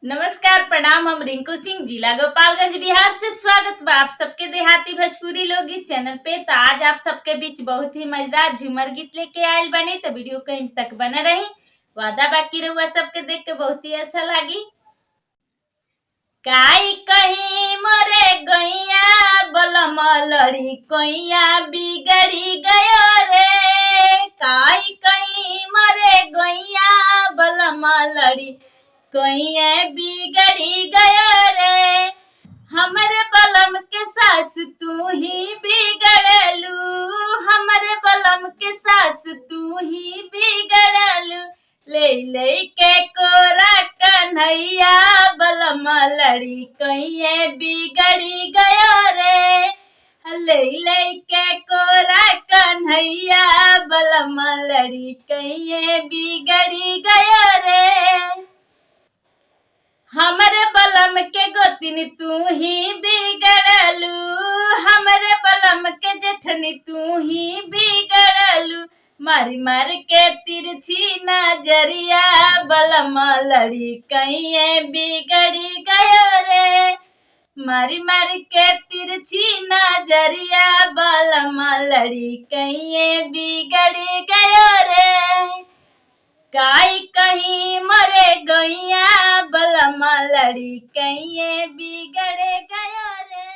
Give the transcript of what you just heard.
नमस्कार प्रणाम। हम रिंकू सिंह, जिला गोपालगंज, बिहार से स्वागत बा आप सबके देहाती भोजपुरी लोकगीत चैनल पे। तो आज आप सबके बीच बहुत ही मजेदार झूमर गीत लेके आयल बनी, तो वीडियो कहीं तक बने रही। वादा बाकी रहुआ सबके देख के बहुत ही अच्छा लगी। काई कहीं मोरे गैया बलम लड़ी कोइया बिगड़ी गयो रे। काई कहीं मोरे गैया बलम लड़ी कोइया बिगड़ी गयो रे। हमरे बलम के सास तू ही बिगड़लू, हमरे बलम के सास तू ही बिगड़लू। ले ले के कोरा कन्हैया बलम लड़ी कहिए बिगड़ी गयो रे। ले ले के कोरा कन्हैया बलम लड़ी कहिए बिगड़ी गयो रे। हमरे बलम के गोतिन तू ही बिगड़लू, हमरे बलम के जेठनी तू ही बिगड़लू। मारी मार के तिरछी नजरिया बलम लड़ी कहिए बिगड़ी गयो रे। मारी मार के तिरछी नजरिया बलम लड़ी कहिए बिगड़ी गयो रे। काई कहीं मरे गैया बलम लड़ी कहिए बिगड़े गयो रे।